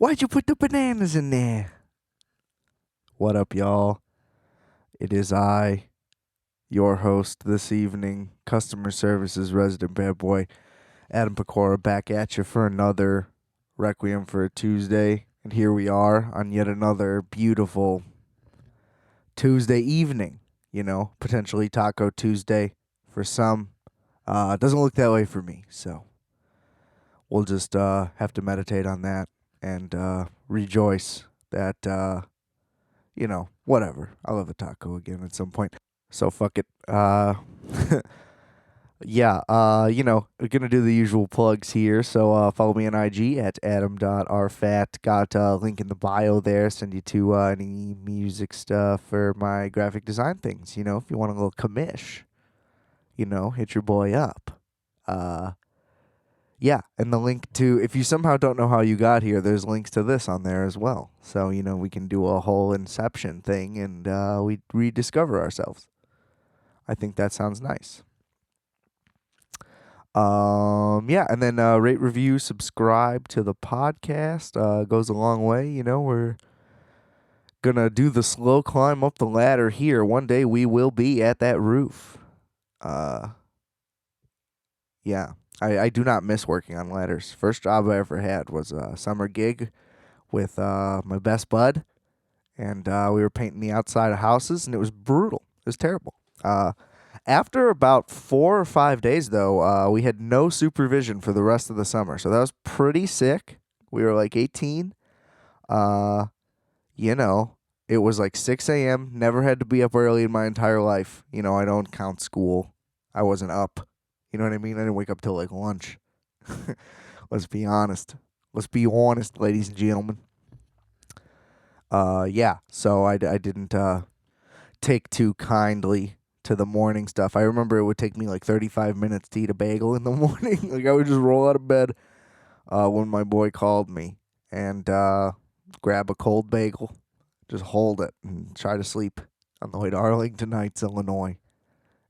Why'd you put the bananas in there? What up, y'all? It is I, your host this evening, customer services resident bad boy, Adam Pecora, back at you for another Requiem for a Tuesday. And here we are on yet another beautiful Tuesday evening. Potentially Taco Tuesday for some. It doesn't look that way for me, so we'll just have to meditate on that and rejoice that whatever. I'll have a taco again at some point. So fuck it. We're gonna do the usual plugs here. So follow me on IG at adam.rfat. Got a link in the bio there. Send you to any music stuff or my graphic design things. If you want a little commish, hit your boy up. Yeah, and the link to, if you somehow don't know how you got here, there's links to this on there as well. So, we can do a whole Inception thing and we rediscover ourselves. I think that sounds nice. And then rate, review, subscribe to the podcast. Goes a long way. We're going to do the slow climb up the ladder here. One day we will be at that roof. Yeah. I do not miss working on ladders. First job I ever had was a summer gig with my best bud, and we were painting the outside of houses, and it was brutal. It was terrible. After about 4 or 5 days, though, we had no supervision for the rest of the summer, so that was pretty sick. We were like 18. It was like 6 a.m., never had to be up early in my entire life. I don't count school. I wasn't up. You know what I mean? I didn't wake up till like lunch. Let's be honest. Let's be honest, ladies and gentlemen. So I didn't take too kindly to the morning stuff. I remember it would take me like 35 minutes to eat a bagel in the morning. Like I would just roll out of bed when my boy called me and grab a cold bagel, just hold it and try to sleep on the way to Arlington Heights, Illinois.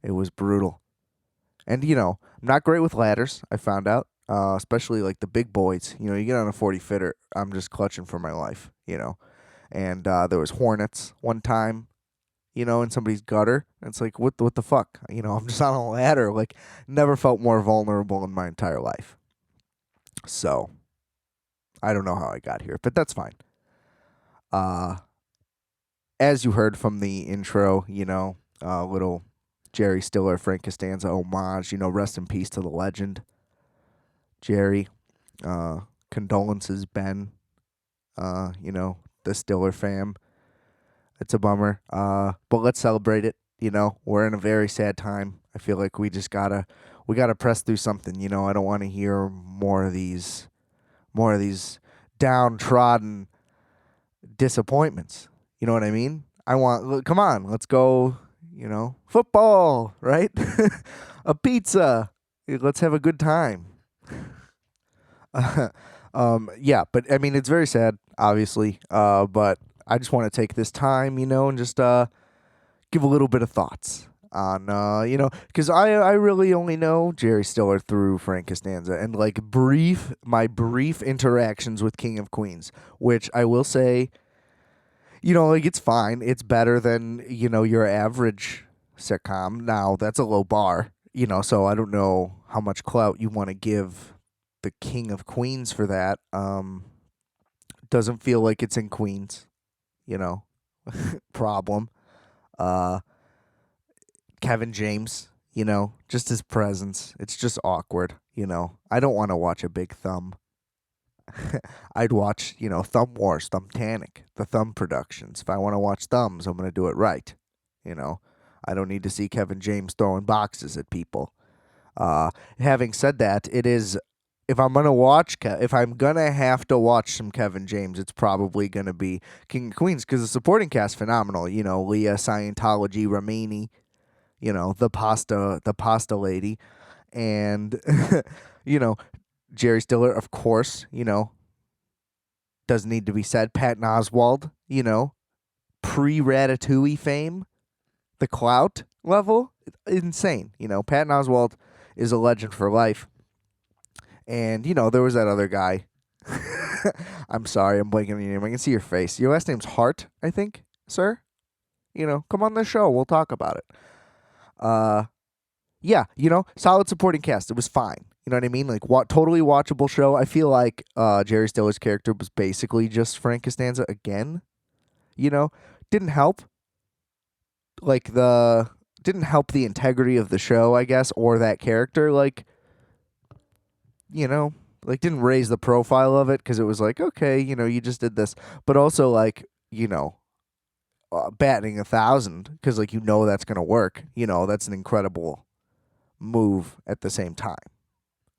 It was brutal. And, I'm not great with ladders, I found out, especially like the big boys. You get on a 40-footer, I'm just clutching for my life, And there was hornets one time, in somebody's gutter. It's like, what the fuck? I'm just on a ladder. Like, never felt more vulnerable in my entire life. So, I don't know how I got here, but that's fine. As you heard from the intro, little Jerry Stiller, Frank Costanza homage, rest in peace to the legend. Jerry, condolences, Ben, the Stiller fam. It's a bummer, but let's celebrate it. We're in a very sad time. I feel like we gotta press through something. I don't want to hear more of these downtrodden disappointments. You know what I mean? Come on, let's go. Football, right? A pizza. Let's have a good time. But I mean, it's very sad, obviously. But I just want to take this time, and just give a little bit of thoughts on, because I really only know Jerry Stiller through Frank Costanza and like my brief interactions with King of Queens, which I will say, it's fine. It's better than, your average sitcom. Now, that's a low bar, so I don't know how much clout you want to give the King of Queens for that. Doesn't feel like it's in Queens, problem. Kevin James, just his presence. It's just awkward, I don't want to watch a big thumb. I'd watch, Thumb Wars, Thumbtanic, the Thumb Productions. If I want to watch thumbs, I'm going to do it right. I don't need to see Kevin James throwing boxes at people. Having said that, it is, if I'm going to have to watch some Kevin James, it's probably going to be King of Queens because the supporting cast phenomenal. Leah, Scientology, Ramini, the pasta lady, and, Jerry Stiller, of course, doesn't need to be said. Patton Oswalt, pre-Ratatouille fame, the clout level, insane. Patton Oswalt is a legend for life. And, there was that other guy I'm sorry, I'm blanking on your name. I can see your face. Your last name's Hart, I think, sir. Come on the show. We'll talk about it. Yeah, solid supporting cast. It was fine. You know what I mean? Like, totally watchable show. I feel like Jerry Stiller's character was basically just Frank Costanza again. Didn't help. Like didn't help the integrity of the show, I guess, or that character. Didn't raise the profile of it because it was like, okay, you just did this, but also batting 1,000 because that's gonna work. That's an incredible move at the same time.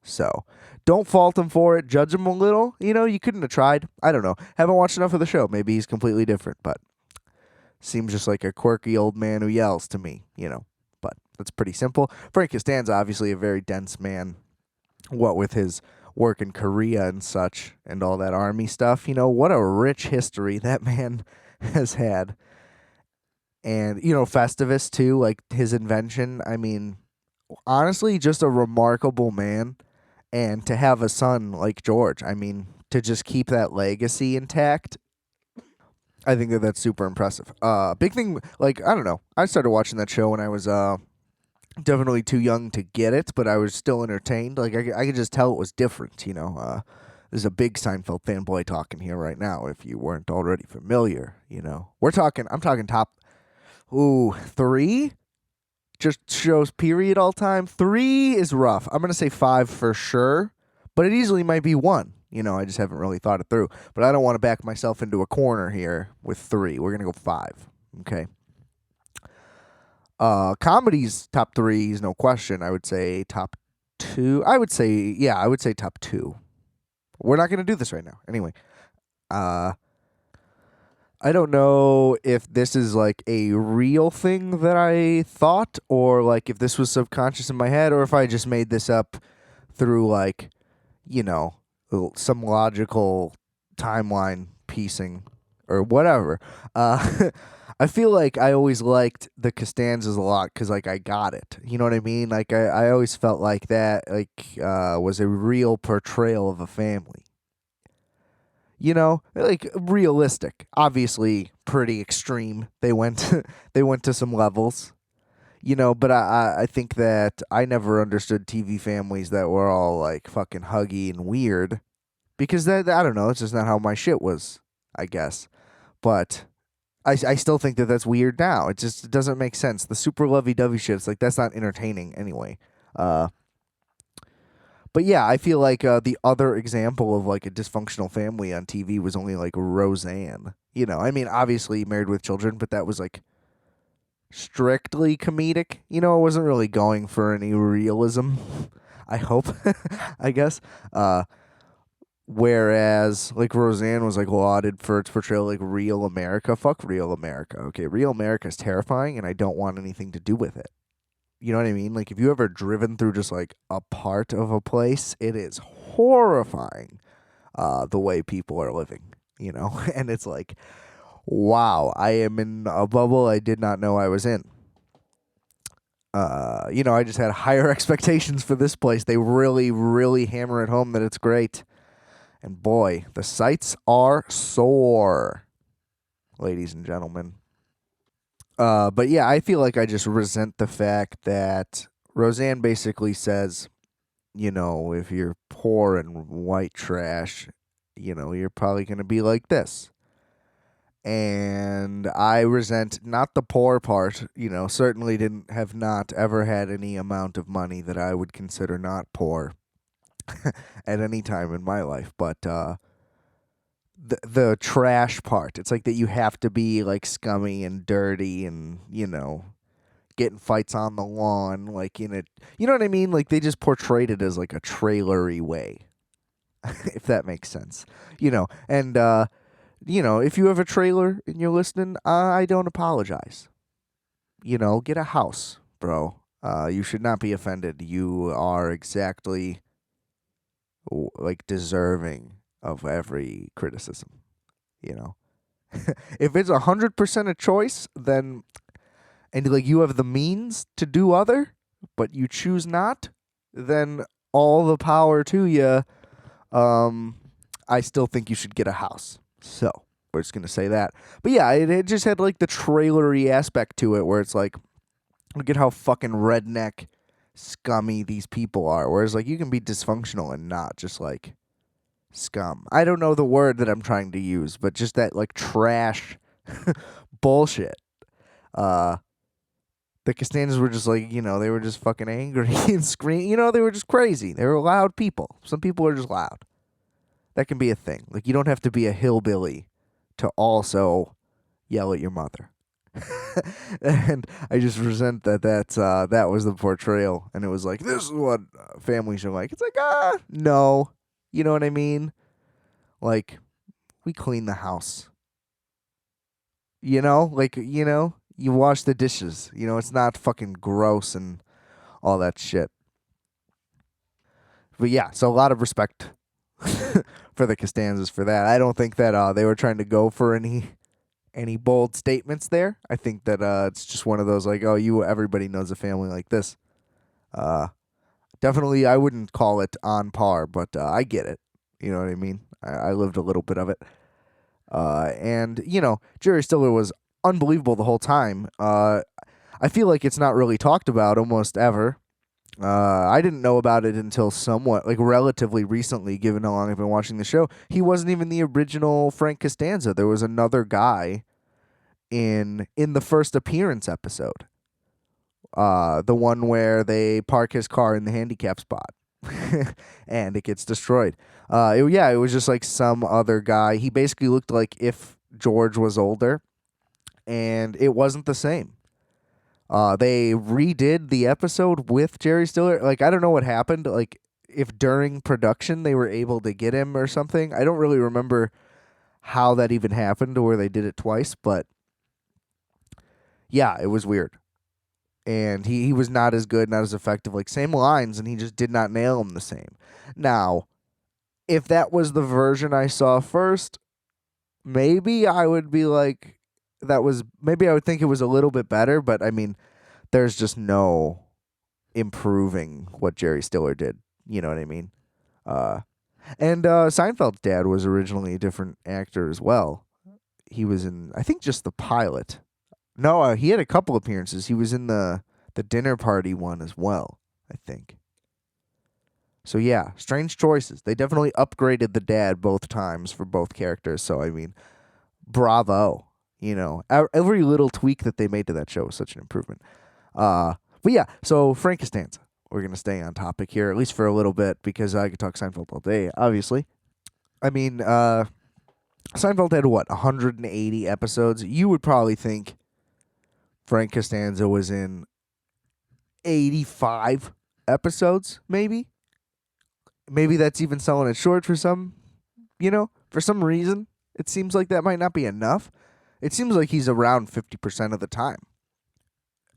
So don't fault him for it. Judge him a little. You couldn't have tried. I don't know. Haven't watched enough of the show. Maybe he's completely different, but seems just like a quirky old man who yells to me, But that's pretty simple. Frank Costanza, obviously a very dense man. What with his work in Korea and such and all that army stuff, what a rich history that man has had. And, Festivus too, like his invention. I mean, honestly, just a remarkable man. And to have a son like George, I mean, to just keep that legacy intact, I think that's super impressive. Big thing, I don't know. I started watching that show when I was definitely too young to get it, but I was still entertained. I could just tell it was different, There's a big Seinfeld fanboy talking here right now, if you weren't already familiar, I'm talking top, 3? Just shows period all time. 3 is rough. I'm going to say 5 for sure, but it easily might be 1. I just haven't really thought it through. But I don't want to back myself into a corner here with 3. We're going to go 5. Okay. Comedies, top 3 is no question. I would say top 2. I would say top 2. We're not going to do this right now. Anyway. I don't know if this is like a real thing that I thought, or like if this was subconscious in my head, or if I just made this up through some logical timeline piecing or whatever. I feel like I always liked the Costanzas a lot because I got it. You know what I mean? I always felt like that was a real portrayal of a family. Realistic. Obviously, pretty extreme. They went to some levels, But I think that I never understood TV families that were all like fucking huggy and weird, because I don't know. It's just not how my shit was, I guess. But I still think that that's weird now. It just doesn't make sense. The super lovey-dovey shit. It's that's not entertaining anyway. But yeah, I feel like the other example of a dysfunctional family on TV was only Roseanne. I mean, obviously Married with Children, but that was strictly comedic. It wasn't really going for any realism. I hope, I guess. Whereas Roseanne was lauded for its portrayal real America. Fuck real America. Okay, real America is terrifying, and I don't want anything to do with it. You know what I mean? If you ever driven through just a part of a place, it is horrifying the way people are living, And it's wow, I am in a bubble I did not know I was in. I just had higher expectations for this place. They really, really hammer it home that it's great. And boy, the sights are sore, ladies and gentlemen. But yeah, I feel like I just resent the fact that Roseanne basically says, if you're poor and white trash, you're probably going to be like this. And I resent not the poor part, certainly have not ever had any amount of money that I would consider not poor at any time in my life, but the trash part. It's that you have to be scummy and dirty and getting fights on the lawn in it. You know what I mean? They just portrayed it as a trailery way, if that makes sense. And if you have a trailer and you're listening, I don't apologize. Get a house, bro. You should not be offended. You are exactly deserving of every criticism. If it's 100% a choice, then and you have the means to do other, but you choose not, then all the power to you. I still think you should get a house. So we're just gonna say that. But yeah, it just had like the trailery aspect to it, where it's like, look at how fucking redneck, scummy these people are. Whereas like you can be dysfunctional and not just like scum. I don't know the word that I'm trying to use, but just that like trash bullshit. Uh, the Costanzas were just like, they were just fucking angry and screaming. They were just crazy. They were loud people. Some people are just loud. That can be a thing. Like, you don't have to be a hillbilly to also yell at your mother. And I just resent that was the portrayal. And it was like, this is what families are like. It's like, no. You know what I mean? Like, we clean the house. Like, you wash the dishes. It's not fucking gross and all that shit. But yeah, so a lot of respect for the Costanzas for that. I don't think that they were trying to go for any bold statements there. I think that it's just one of those like, everybody knows a family like this. Definitely, I wouldn't call it on par, but I get it. You know what I mean? I lived a little bit of it. And, Jerry Stiller was unbelievable the whole time. I feel like it's not really talked about almost ever. I didn't know about it until somewhat, like relatively recently, given how long I've been watching the show. He wasn't even the original Frank Costanza. There was another guy in the first appearance episode. The one where they park his car in the handicap spot. And it gets destroyed. It was just like some other guy. He basically looked like if George was older, and it wasn't the same. They redid the episode with Jerry Stiller. Like, I don't know what happened. Like, if during production they were able to get him or something. I don't really remember how that even happened, or where they did it twice. But yeah, it was weird. And he was not as good, not as effective. Like, same lines, and he just did not nail them the same. Now, if that was the version I saw first, maybe I would be like, maybe I would think it was a little bit better, but I mean, there's just no improving what Jerry Stiller did. You know what I mean? And Seinfeld's dad was originally a different actor as well. He was in, I think, just the pilot. No, he had a couple appearances. He was in the dinner party one as well, I think. So yeah, strange choices. They definitely upgraded the dad both times for both characters. So I mean, bravo. Every little tweak that they made to that show was such an improvement. But yeah, so Frank Costanza. We're going to stay on topic here, at least for a little bit, because I could talk Seinfeld all day, obviously. I mean, Seinfeld had, 180 episodes? You would probably think Frank Costanza was in 85 episodes, maybe? Maybe that's even selling it short for some, for some reason. It seems like that might not be enough. It seems like he's around 50% of the time.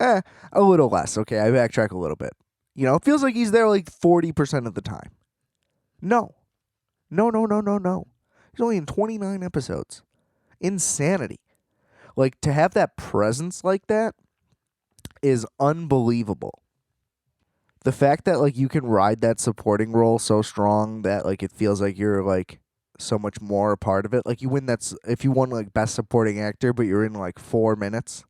A little less. Okay, I backtrack a little bit. It feels like he's there like 40% of the time. No. No. He's only in 29 episodes. Insanity. Like, to have that presence like that is unbelievable. The fact that, like, you can ride that supporting role so strong that, like, it feels like you're, like, so much more a part of it. Like, if you won, like, Best Supporting Actor, but you're in, like, 4 minutes,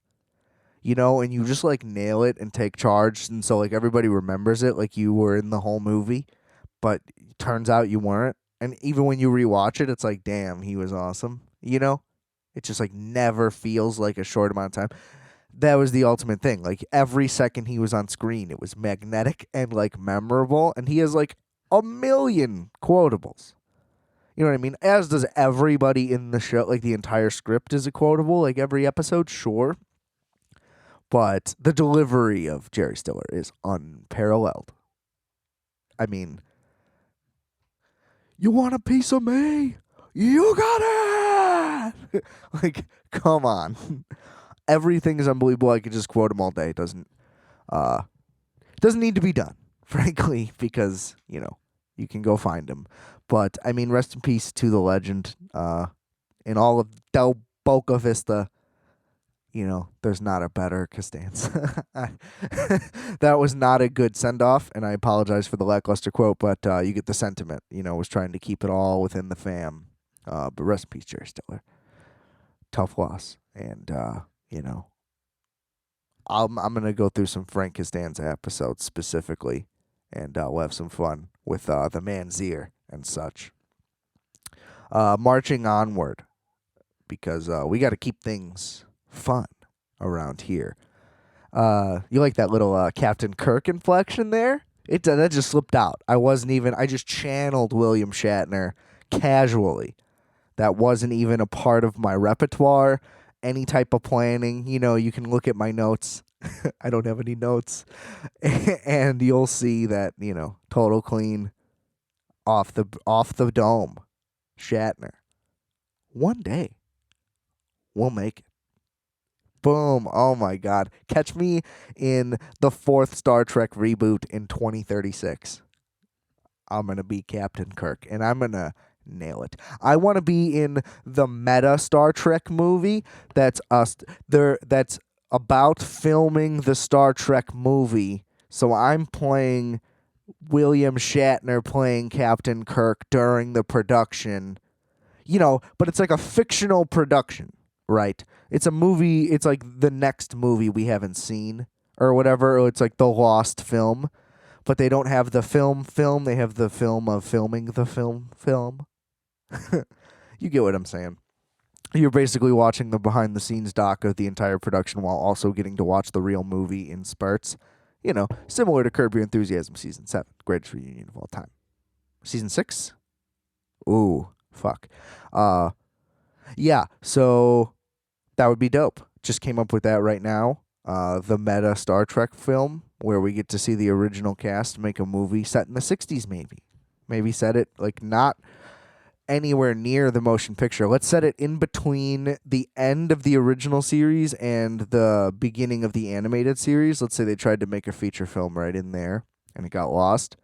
and you just, like, nail it and take charge, and so, like, everybody remembers it like you were in the whole movie, but turns out you weren't. And even when you rewatch it, it's like, damn, he was awesome, It just, like, never feels like a short amount of time. That was the ultimate thing. Like, every second he was on screen, it was magnetic and, like, memorable, and he has, like, a million quotables. You know what I mean? As does everybody in the show. Like, the entire script is a quotable, like, every episode, sure. But the delivery of Jerry Stiller is unparalleled. I mean, you want a piece of me? You got it! Like, come on. Everything is unbelievable. I could just quote him all day. It doesn't need to be done, frankly, because, you can go find him. But, I mean, rest in peace to the legend. In all of Del Boca Vista, there's not a better Costanza. That was not a good send off, and I apologize for the lackluster quote, but you get the sentiment. Was trying to keep it all within the fam. But rest in peace, Jerry Stiller. Tough loss, and I'm gonna go through some Frank Costanza episodes specifically, and we'll have some fun with the man's ear and such. Marching onward, because we got to keep things fun around here. You like that little Captain Kirk inflection there? That just slipped out. I just channeled William Shatner casually. That wasn't even a part of my repertoire, any type of planning. You can look at my notes. I don't have any notes. And you'll see that, total clean off the dome. Shatner. One day, we'll make it. Boom. Oh my God. Catch me in the 4th Star Trek reboot in 2036. I'm going to be Captain Kirk, and I'm going to nail it. I want to be in the meta Star Trek movie that's about filming the Star Trek movie. So I'm playing William Shatner playing Captain Kirk during the production. But it's like a fictional production, right? It's a movie. It's like the next movie we haven't seen or whatever. Or it's like the lost film, but they don't have the film. They have the film of filming the film. You get what I'm saying. You're basically watching the behind-the-scenes doc of the entire production while also getting to watch the real movie in spurts. Similar to Curb Your Enthusiasm Season 7. Greatest reunion of all time. Season 6? Ooh, fuck. Yeah, so that would be dope. Just came up with that right now. The meta Star Trek film where we get to see the original cast make a movie set in the 60s maybe. Maybe set it not anywhere near the motion picture. Let's set it in between the end of the original series and the beginning of the animated series. Let's say they tried to make a feature film right in there and it got lost.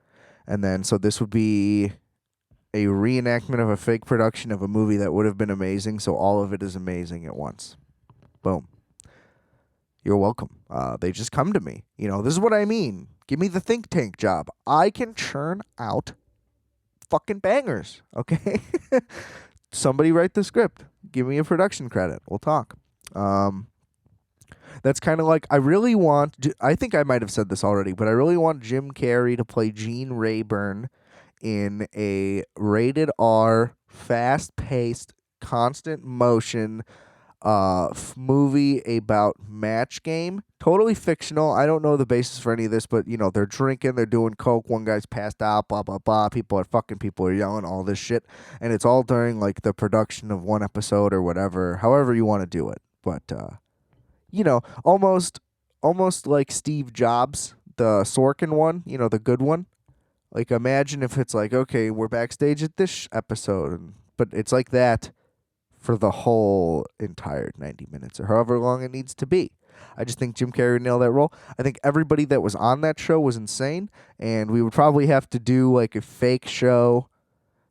And then, so this would be a reenactment of a fake production of a movie that would have been amazing. So all of it is amazing at once. Boom. You're welcome. They just come to me. This is what I mean. Give me the think tank job. I can churn out fucking bangers, okay? Somebody write the script. Give me a production credit. We'll talk. That's kind of like, I think I might have said this already, but I really want Jim Carrey to play Gene Rayburn in a rated R, fast-paced, constant motion movie about match game. Totally fictional. I don't know the basis for any of this, but they're drinking, they're doing coke, one guy's passed out, blah blah blah, people are yelling, all this shit, and it's all during like the production of one episode or whatever, however you want to do it. But almost like Steve Jobs, the Sorkin one, the good one. Like, imagine if it's like, okay, we're backstage at this episode, but it's like that for the whole entire 90 minutes or however long it needs to be. I just think Jim Carrey nailed that role. I think everybody that was on that show was insane, and we would probably have to do like a fake show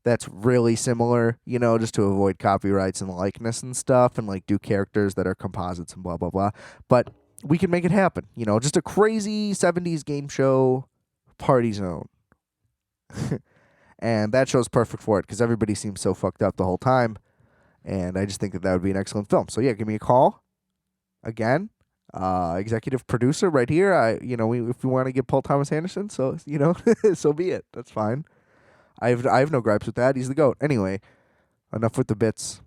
that's really similar, just to avoid copyrights and likeness and stuff, and like do characters that are composites and blah, blah, blah. But we can make it happen, just a crazy 70s game show party zone. And that show's perfect for it because everybody seems so fucked up the whole time. And I just think that would be an excellent film. So yeah, give me a call. Again, executive producer right here. If we want to get Paul Thomas Anderson, so so be it. That's fine. I have no gripes with that. He's the GOAT. Anyway, enough with the bits.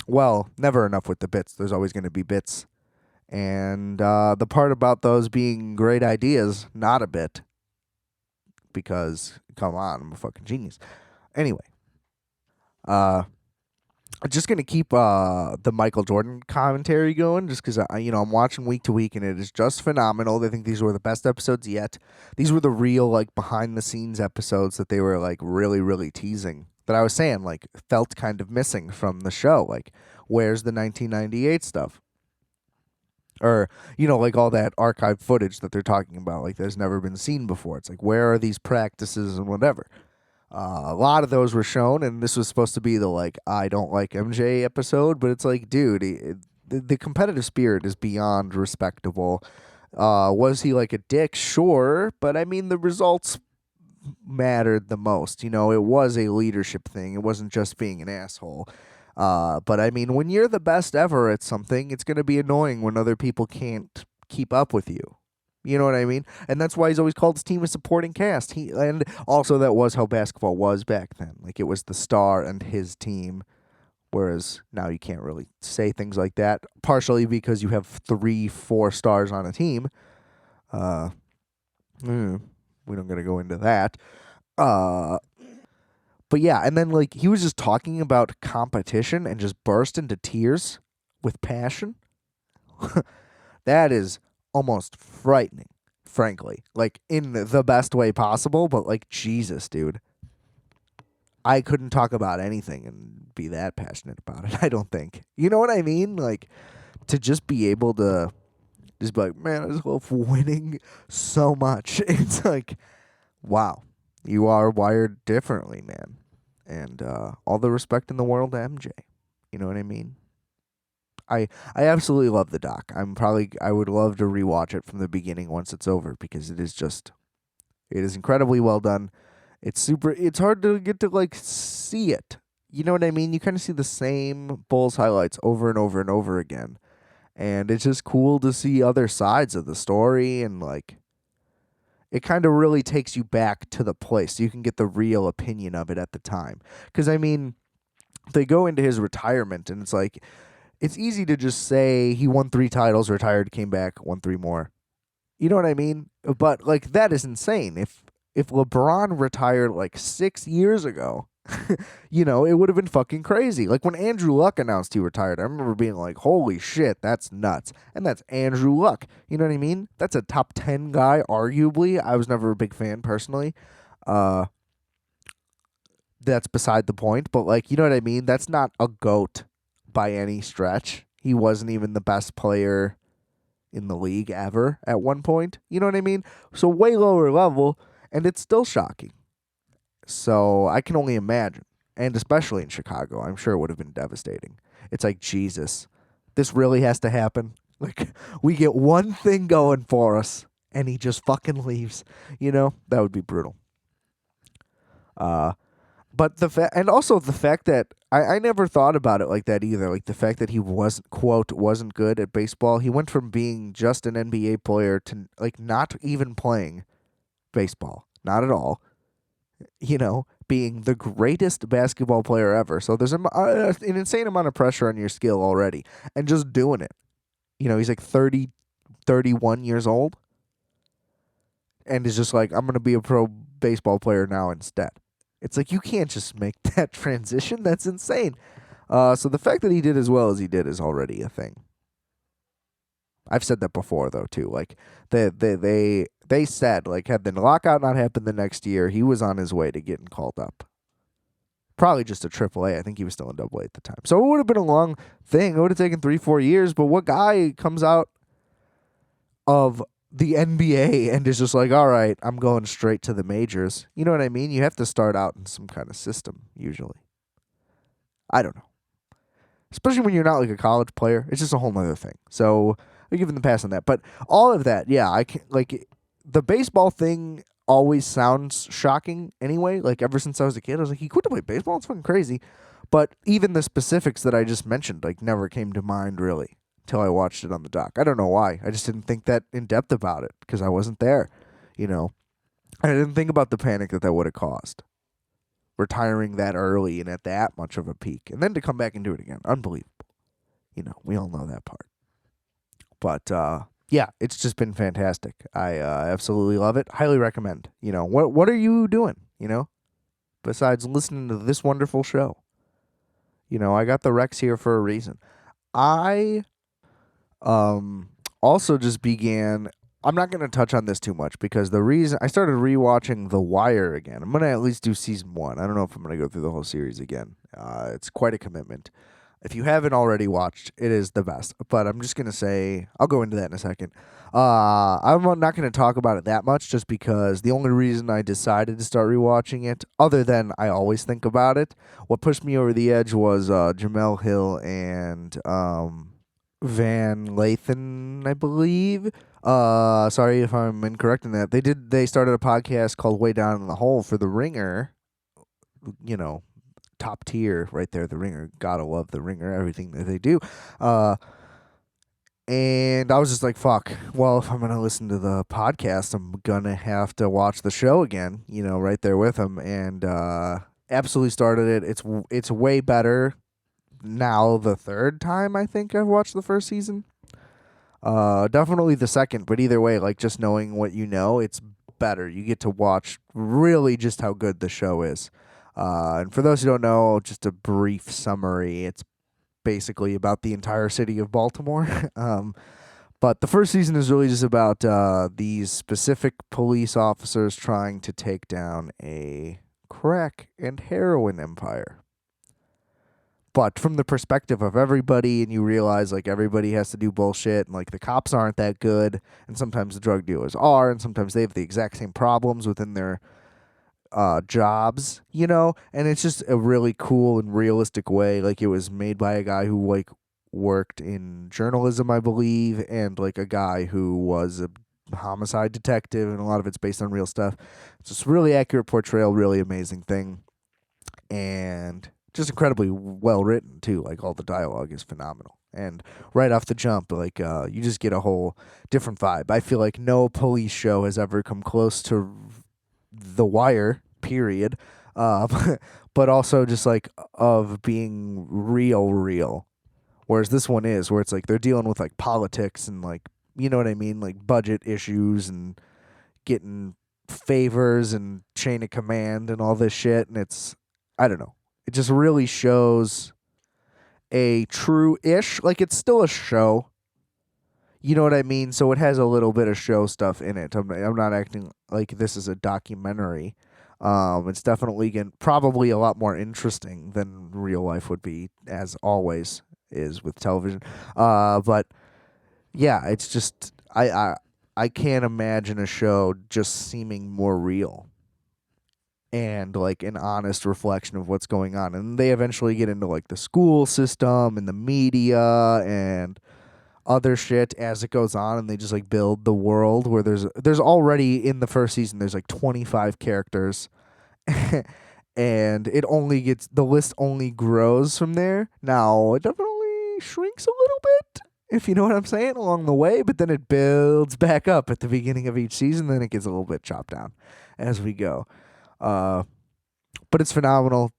Well, never enough with the bits. There's always going to be bits. And the part about those being great ideas, not a bit. Because, come on, I'm a fucking genius. Anyway. I'm just going to keep the Michael Jordan commentary going just because, I'm watching week to week, and it is just phenomenal. I think these were the best episodes yet. These were the real, like, behind-the-scenes episodes that they were, like, really, really teasing. That I was saying, like, felt kind of missing from the show. Like, where's the 1998 stuff? Or, like all that archive footage that they're talking about, like, that's never been seen before. It's like, where are these practices and whatever? A lot of those were shown, and this was supposed to be the, like, I don't like MJ episode, but it's like, dude, the competitive spirit is beyond respectable. Was he like a dick? Sure, but I mean the results mattered the most. You know, it was a leadership thing. It wasn't just being an asshole. But I mean, when you're the best ever at something, it's going to be annoying when other people can't keep up with you. You know what I mean? And that's why he's always called his team a supporting cast. And also that was how basketball was back then. Like it was the star and his team. Whereas now you can't really say things like that, partially because you have 3-4 stars on a team. We don't gotta go into that. But yeah, and then like he was just talking about competition and just burst into tears with passion. That is almost frightening, frankly. Like in the best way possible, but like Jesus, dude. I couldn't talk about anything and be that passionate about it, I don't think. You know what I mean? Like to just be able to just be like, man, I just love winning so much. It's like, wow, you are wired differently, man. And all the respect in the world to MJ. You know what I mean? I absolutely love the doc. I would love to rewatch it from the beginning once it's over because it is incredibly well done. It's hard to get to like see it. You know what I mean? You kind of see the same Bulls highlights over and over and over again. And it's just cool to see other sides of the story and like it kind of really takes you back to the place so you can get the real opinion of it at the time. Cuz I mean, they go into his retirement and it's like it's easy to just say he won 3 titles, retired, came back, won 3 more. You know what I mean? But like that is insane. If LeBron retired like 6 years ago, you know, it would have been fucking crazy. Like when Andrew Luck announced he retired, I remember being like, holy shit, that's nuts. And that's Andrew Luck. You know what I mean? That's a top 10 guy, arguably. I was never a big fan personally. That's beside the point. But like, you know what I mean? That's not a GOAT by any stretch. He wasn't even the best player in the league ever at one point. You know what I mean? So way lower level, and it's still shocking. So I can only imagine. And especially in Chicago, I'm sure it would have been devastating. It's like, Jesus, this really has to happen. Like, we get one thing going for us, and he just fucking leaves. You know? That would be brutal. But and also the fact that I never thought about it like that either. Like the fact that he wasn't good at baseball. He went from being just an NBA player to like not even playing baseball. Not at all. You know, being the greatest basketball player ever. So there's an insane amount of pressure on your skill already. And just doing it. You know, he's like 30, 31 years old. And is just like, I'm going to be a pro baseball player now instead. It's like, you can't just make that transition. That's insane. So the fact that he did as well as he did is already a thing. I've said that before, though, too. Like, they said, like, had the lockout not happened the next year, he was on his way to getting called up. Probably just a AAA. I think he was still in AA at the time. So it would have been a long thing. It would have taken 3-4 years. But what guy comes out of the NBA and is just like, all right, I'm going straight to the majors? You know what I mean? You have to start out in some kind of system, usually. I don't know. Especially when you're not like a college player. It's just a whole nother thing. So I give him the pass on that. But all of that, yeah, I can like the baseball thing always sounds shocking anyway. Like ever since I was a kid, I was like, he quit to play baseball? It's fucking crazy. But even the specifics that I just mentioned like never came to mind really till I watched it on the doc. I don't know why. I just didn't think that in depth about it because I wasn't there. You know, I didn't think about the panic that would have caused. Retiring that early and at that much of a peak. And then to come back and do it again. Unbelievable. You know, we all know that part. But, yeah, it's just been fantastic. I absolutely love it. Highly recommend. You know, what are you doing, you know, besides listening to this wonderful show? You know, I got the Rex here for a reason. I also just began... I'm not going to touch on this too much because the reason I started rewatching The Wire again. I'm going to at least do season 1. I don't know if I'm going to go through the whole series again. It's quite a commitment. If you haven't already watched, it is the best. But I'm just going to say, I'll go into that in a second. I'm not going to talk about it that much just because the only reason I decided to start rewatching it, other than I always think about it, what pushed me over the edge was Jamel Hill and Van Lathan, I believe. Sorry if I'm incorrect in that. They started a podcast called Way Down in the Hole for The Ringer. You know, top tier right there, The Ringer. Gotta love The Ringer, everything that they do. And I was just like, fuck. Well, if I'm going to listen to the podcast, I'm going to have to watch the show again, right there with them. And absolutely started it. It's way better now the third time I think I've watched the first season. Definitely the second, but either way, like just knowing what it's better. You get to watch really just how good the show is. And for those who don't know, just a brief summary. It's basically about the entire city of Baltimore. But the first season is really just about these specific police officers trying to take down a crack and heroin empire. But from the perspective of everybody, and you realize like everybody has to do bullshit, and like the cops aren't that good, and sometimes the drug dealers are, and sometimes they have the exact same problems within their jobs, and it's just a really cool and realistic way. Like it was made by a guy who like worked in journalism, I believe, and like a guy who was a homicide detective, and a lot of it's based on real stuff. It's just really accurate portrayal, really amazing thing, and just incredibly well written too. Like all the dialogue is phenomenal. And right off the jump, like you just get a whole different vibe. I feel like no police show has ever come close to The Wire, period. But also just like of being real. Whereas this one is where it's like they're dealing with like politics and like, you know what I mean? Like budget issues and getting favors and chain of command and all this shit. And I don't know. It just really shows a true-ish, like it's still a show. You know what I mean? So it has a little bit of show stuff in it. I'm not acting like this is a documentary. It's definitely probably a lot more interesting than real life would be, as always is with television. But yeah, it's just I can't imagine a show just seeming more real and like an honest reflection of what's going on. And they eventually get into like the school system and the media and other shit as it goes on, and they just like build the world where there's already in the first season there's like 25 characters. And the list only grows from there. Now it definitely shrinks a little bit, if you know what I'm saying, along the way, but then it builds back up at the beginning of each season, then it gets a little bit chopped down as we go. But it's phenomenal.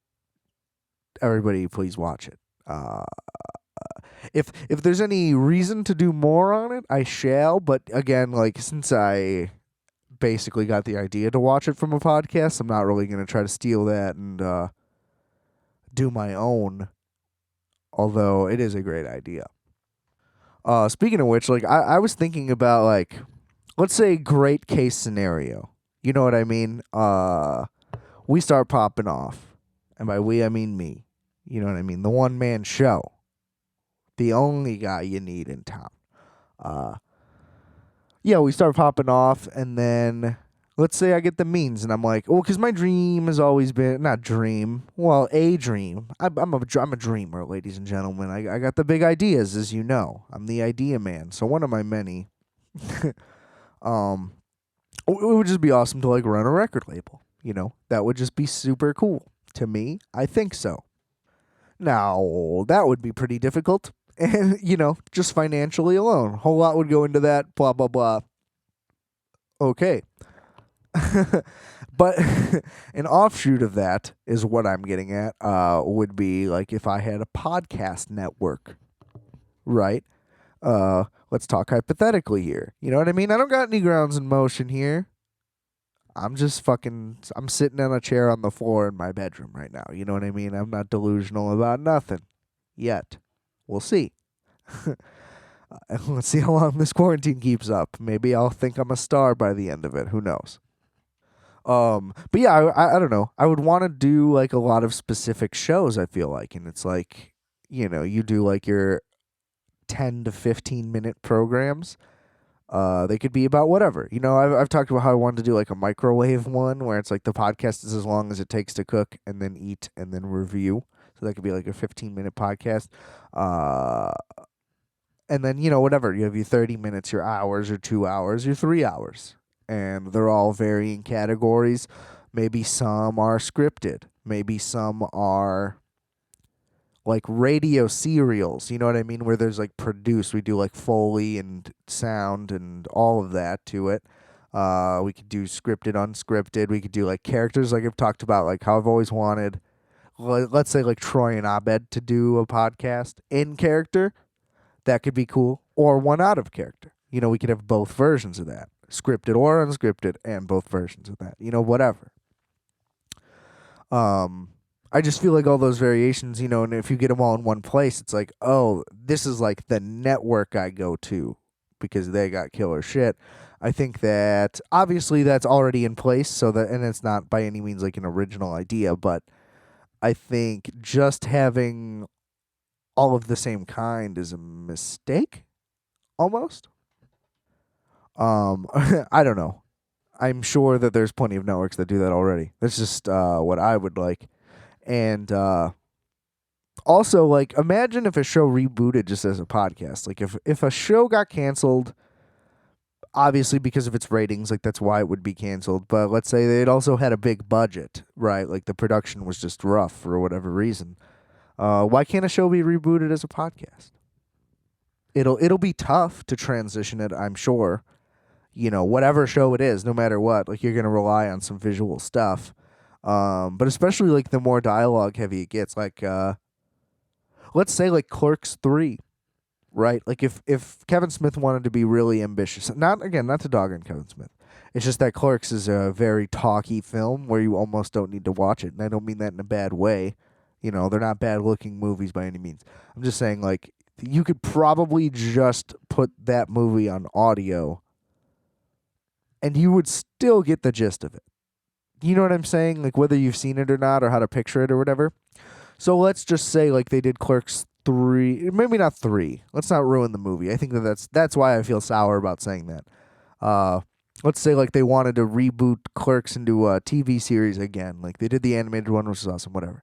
Everybody please watch it. If there's any reason to do more on it, I shall. But again, like since I basically got the idea to watch it from a podcast, I'm not really going to try to steal that and do my own. Although it is a great idea. Speaking of which, like I was thinking about like, let's say great case scenario. You know what I mean? We start popping off, and by we I mean me. You know what I mean? The one man show. The only guy you need in town. Yeah, we start popping off, and then let's say I get the means, and I'm like, well, because my dream has always been, not dream, well, a dream. I'm a dreamer, ladies and gentlemen. I got the big ideas, as you know. I'm the idea man, so one of my many. It would just be awesome to like run a record label. That would just be super cool. To me, I think so. Now, that would be pretty difficult. And, just financially alone. A whole lot would go into that, blah, blah, blah. Okay. But an offshoot of that is what I'm getting at, would be like if I had a podcast network, right? Let's talk hypothetically here. You know what I mean? I don't got any grounds in motion here. I'm sitting in a chair on the floor in my bedroom right now. You know what I mean? I'm not delusional about nothing yet. We'll see. Let's see how long this quarantine keeps up. Maybe I'll think I'm a star by the end of it. Who knows? But yeah, I don't know. I would want to do like a lot of specific shows, I feel like. And it's like, you do like your 10 to 15 minute programs. They could be about whatever. I've talked about how I wanted to do like a microwave one where it's like the podcast is as long as it takes to cook and then eat and then review. So that could be like a 15-minute podcast. And then, whatever. You have your 30 minutes, your hours, your 2 hours, your 3 hours. And they're all varying categories. Maybe some are scripted. Maybe some are like radio serials, you know what I mean? Where there's like produced. We do like Foley and sound and all of that to it. We could do scripted, unscripted. We could do like characters, like I've talked about, like how I've always wanted, let's say like Troy and Abed to do a podcast in character. That could be cool. Or one out of character. We could have both versions of that, scripted or unscripted, and both versions of that. Whatever. I just feel like all those variations, and if you get them all in one place, it's like, oh, this is like the network I go to because they got killer shit. I think that obviously that's already in place, and it's not by any means like an original idea, but I think just having all of the same kind is a mistake, almost. I don't know. I'm sure that there's plenty of networks that do that already. That's just what I would like. And also, like, imagine if a show rebooted just as a podcast. Like, if a show got canceled, obviously because of its ratings, like, that's why it would be canceled. But let's say they'd also had a big budget, right? Like, the production was just rough for whatever reason. Why can't a show be rebooted as a podcast? It'll be tough to transition it, I'm sure. Whatever show it is, no matter what, like, you're going to rely on some visual stuff. But especially like the more dialogue heavy it gets, like let's say like Clerks 3, right? Like if Kevin Smith wanted to be really ambitious, not to dog on Kevin Smith. It's just that Clerks is a very talky film where you almost don't need to watch it, and I don't mean that in a bad way. They're not bad looking movies by any means. I'm just saying, like, you could probably just put that movie on audio and you would still get the gist of it. You know what I'm saying? Like, whether you've seen it or not, or how to picture it or whatever. So let's just say like they did Clerks 3, maybe not 3. Let's not ruin the movie. I think that's why I feel sour about saying that. Let's say like they wanted to reboot Clerks into a TV series again. Like they did the animated one, which was awesome, whatever.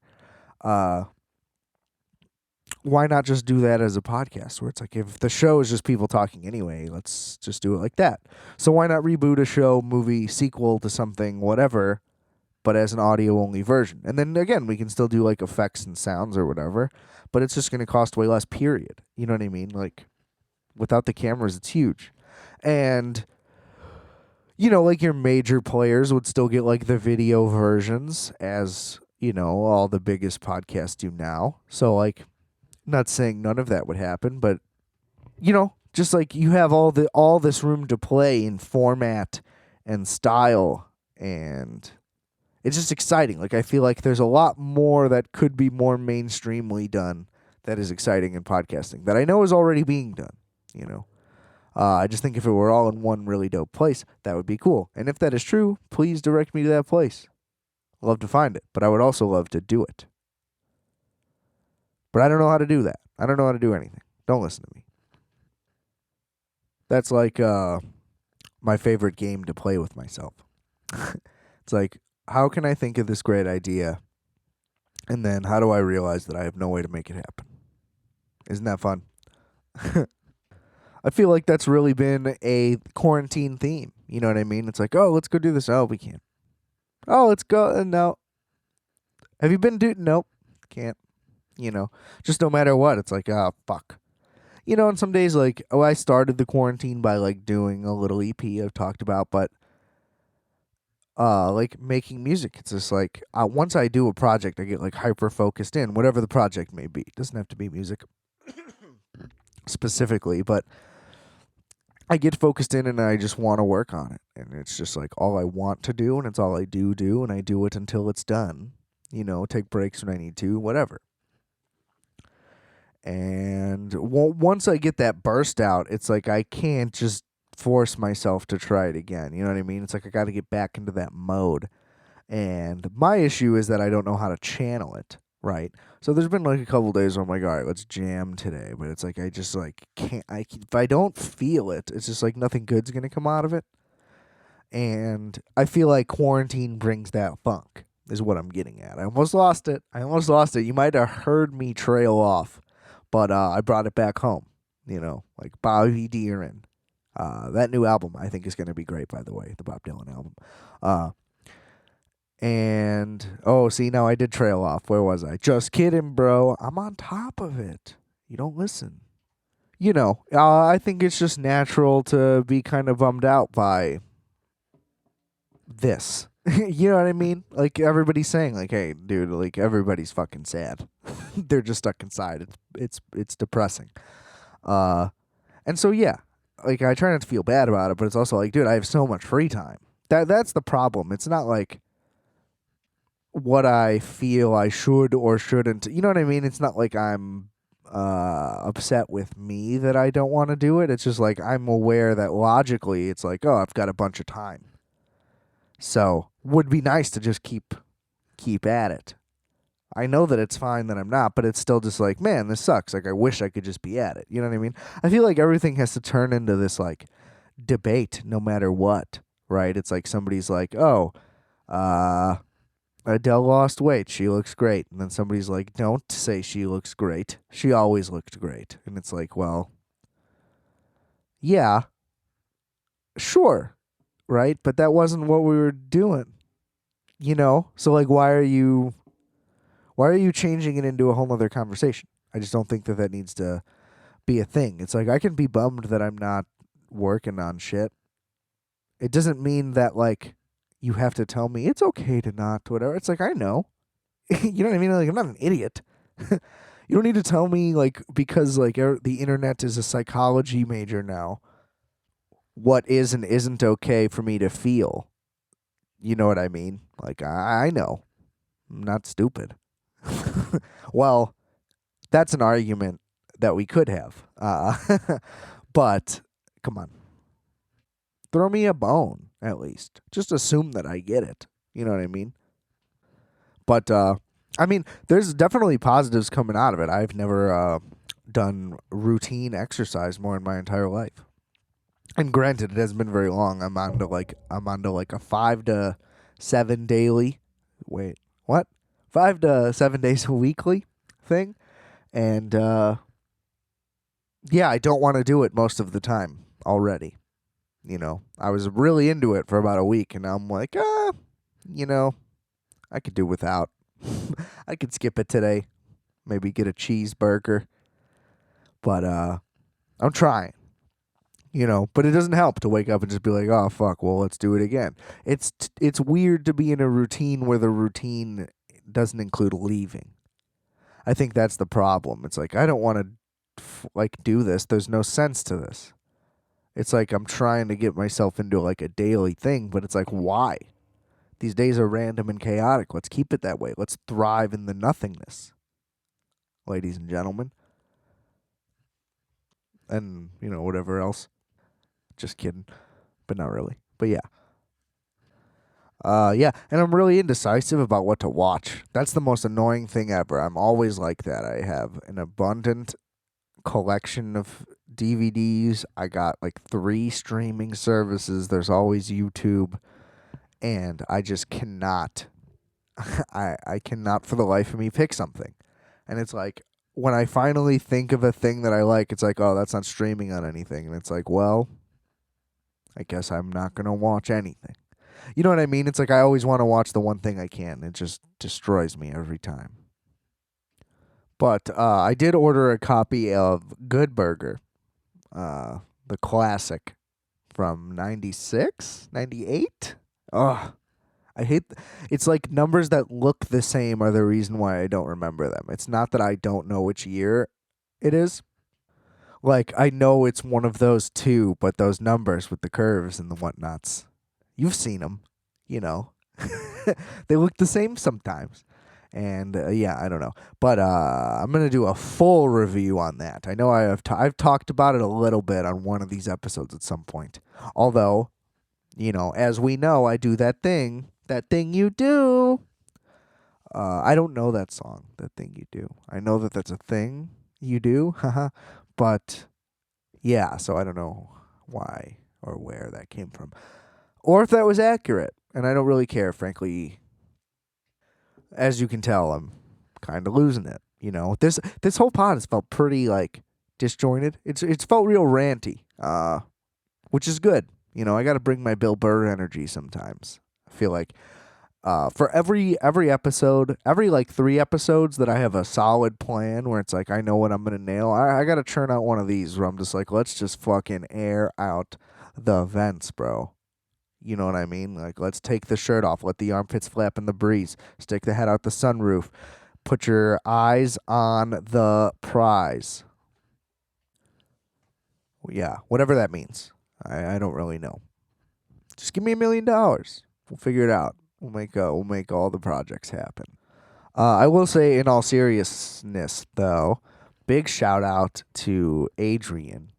Why not just do that as a podcast where it's like, if the show is just people talking anyway, let's just do it like that. So why not reboot a show, movie, sequel to something, whatever, but as an audio-only version? And then, again, we can still do, like, effects and sounds or whatever, but it's just going to cost way less, period. You know what I mean? Like, without the cameras, it's huge. And, like, your major players would still get, like, the video versions as, all the biggest podcasts do now. So, like, not saying none of that would happen, but, just, like, you have all this room to play in format and style, and it's just exciting. Like, I feel like there's a lot more that could be more mainstreamly done that is exciting in podcasting that I know is already being done, I just think if it were all in one really dope place, that would be cool. And if that is true, please direct me to that place. I'd love to find it, but I would also love to do it. But I don't know how to do that. I don't know how to do anything. Don't listen to me. That's like my favorite game to play with myself. It's like, how can I think of this great idea? And then how do I realize that I have no way to make it happen? Isn't that fun? I feel like that's really been a quarantine theme. You know what I mean? It's like, oh, let's go do this. Oh, we can't. Oh, let's go. No. Have you been doing? Nope. Can't. Just no matter what. It's like, oh, fuck. And some days, like, I started the quarantine by, like, doing a little EP I've talked about, but like making music. It's just like, once I do a project, I get like hyper focused in whatever the project may be. It doesn't have to be music specifically, but I get focused in and I just want to work on it. And it's just like all I want to do, and it's all I do, and I do it until it's done. Take breaks when I need to, whatever. And once I get that burst out, it's like I can't just force myself to try it again. You know what I mean? It's like I got to get back into that mode. And my issue is that I don't know how to channel it, right? So there's been like a couple days where I'm like, all right, let's jam today. But it's like I just like can't. If I don't feel it, it's just like nothing good's going to come out of it. And I feel like quarantine brings that funk, is what I'm getting at. I almost lost it. You might have heard me trail off, but I brought it back home. like Bobby Deerin. That new album I think is going to be great, by the way, the Bob Dylan album. Uh, and oh, see, now I did trail off. Where was I? Just kidding, bro. I'm on top of it. You don't listen. I think it's just natural to be kind of bummed out by this. You know what I mean? Like everybody's saying, like, "Hey, dude, like everybody's fucking sad. They're just stuck inside. It's depressing." Uh, and so yeah, like I try not to feel bad about it, but it's also like, dude, I have so much free time. That's the problem. It's not like what I feel I should or shouldn't. You know what I mean? It's not like I'm upset with me that I don't want to do it. It's just like I'm aware that logically it's like, oh, I've got a bunch of time. So, would be nice to just keep at it. I know that it's fine that I'm not, but it's still just like, man, this sucks. Like I wish I could just be at it. You know what I mean? I feel like everything has to turn into this like debate no matter what, right? It's like somebody's like, "Oh, uh Adele lost weight. She looks great." And then somebody's like, "Don't say she looks great. She always looked great." And it's like, well, yeah, sure, right? But that wasn't what we were doing, So like, why are you changing it into a whole other conversation? I just don't think that that needs to be a thing. It's like I can be bummed that I'm not working on shit. It doesn't mean that like you have to tell me it's okay to not whatever. It's like I know. You know what I mean? Like I'm not an idiot. You don't need to tell me like because like the internet is a psychology major now. What is and isn't okay for me to feel. You know what I mean? Like I know. I'm not stupid. Well, that's an argument that we could have. But come on, throw me a bone at least. Just assume that I get it. You know what I mean? But I mean, there's definitely positives coming out of it. I've never done routine exercise more in my entire life. And granted, it hasn't been very long. I'm on to like a 5 to 7 daily. Wait, what? 5 to 7 days a weekly thing, and yeah, I don't want to do it most of the time already. I was really into it for about a week, and now I'm like, you know, I could do without. I could skip it today. Maybe get a cheeseburger. But I'm trying. But it doesn't help to wake up and just be like, "Oh fuck, well, let's do it again." It's weird to be in a routine where the routine doesn't include leaving. I think that's the problem. It's like I don't want to like do this. There's no sense to this. It's like I'm trying to get myself into like a daily thing, but it's like why? These days are random and chaotic. Let's keep it that way. Let's thrive in the nothingness, ladies and gentlemen. And, whatever else. Just kidding. But not really. But yeah. Yeah, and I'm really indecisive about what to watch. That's the most annoying thing ever. I'm always like that. I have an abundant collection of DVDs. I got like 3 streaming services. There's always YouTube, and I just cannot I cannot for the life of me pick something. And it's like when I finally think of a thing that I like, it's like, "Oh, that's not streaming on anything." And it's like, "Well, I guess I'm not going to watch anything." You know what I mean? It's like I always want to watch the one thing I can. It just destroys me every time. But I did order a copy of Good Burger, the classic from 96, 98. Ugh. I hate it's like numbers that look the same are the reason why I don't remember them. It's not that I don't know which year it is. Like I know it's one of those two, but those numbers with the curves and the whatnots, you've seen them, you know. They look the same sometimes. And yeah, I don't know, but I'm gonna do a full review on that. I know I've talked about it a little bit on one of these episodes at some point. Although, as we know, I do that thing you do. I don't know that song, that thing you do. I know that that's a thing you do, haha. But yeah, so I don't know why or where that came from, or if that was accurate. And I don't really care, frankly. As you can tell, I'm kind of losing it. This whole pod has felt pretty like disjointed. It's felt real ranty, which is good. I got to bring my Bill Burr energy sometimes. I feel like for every episode, every like 3 episodes that I have a solid plan where it's like I know what I'm gonna nail. I got to churn out one of these where I'm just like, let's just fucking air out the vents, bro. You know what I mean? Like, let's take the shirt off, let the armpits flap in the breeze, stick the head out the sunroof, put your eyes on the prize. Yeah, whatever that means. I don't really know. Just give me $1 million. We'll figure it out. We'll make all the projects happen. I will say, in all seriousness, though, big shout out to Adrian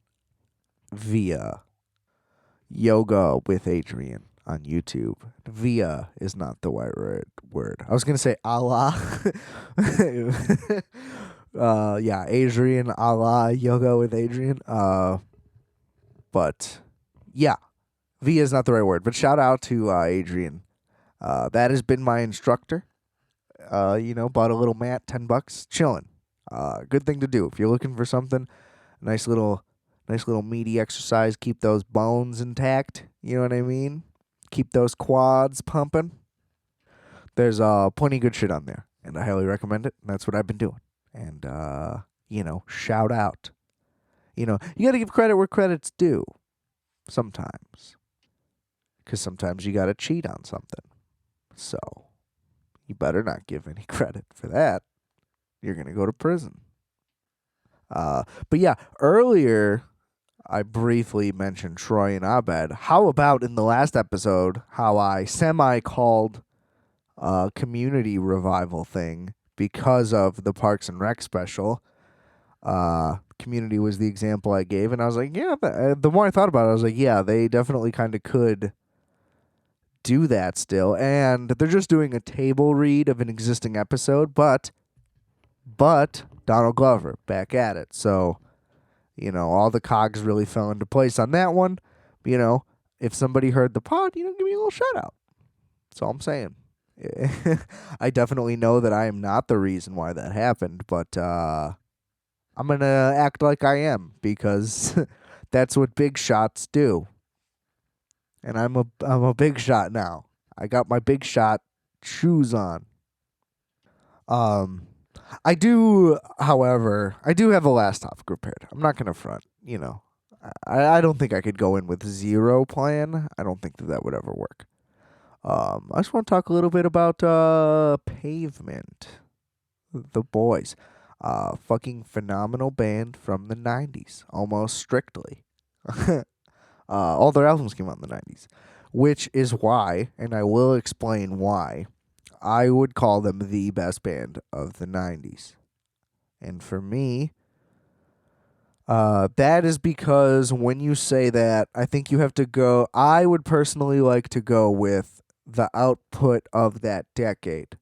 via Yoga with Adrian on YouTube. Via is not the right word. I was gonna say Allah. Yeah, Adrian Allah Yoga with Adrian. But yeah, via is not the right word. But shout out to Adrian. That has been my instructor. Bought a little mat, $10, chilling. Good thing to do if you're looking for something. Nice little meaty exercise. Keep those bones intact. You know what I mean? Keep those quads pumping. There's plenty of good shit on there, and I highly recommend it. And that's what I've been doing. And shout out. You gotta give credit where credit's due. Sometimes, because sometimes you gotta cheat on something. So you better not give any credit for that. You're gonna go to prison. But yeah, earlier I briefly mentioned Troy and Abed. How about in the last episode, how I semi-called a community revival thing because of the Parks and Rec special? Community was the example I gave, and I was like, yeah, the more I thought about it, I was like, yeah, they definitely kind of could do that still. And they're just doing a table read of an existing episode, but Donald Glover back at it. So, all the cogs really fell into place on that one. If somebody heard the pod, give me a little shout out. That's all I'm saying. I definitely know that I am not the reason why that happened, but I'm going to act like I am because that's what big shots do. And I'm a big shot now. I got my big shot shoes on. However, I do have a last topic prepared. I'm not going to front, I don't think I could go in with zero plan. I don't think that would ever work. I just want to talk a little bit about Pavement. The Boys. Fucking phenomenal band from the 90s, almost strictly. All their albums came out in the 90s, which is why, and I will explain why, I would call them the best band of the 90s. And for me, that is because when you say that, I think you have to go, I would personally like to go with the output of that decade.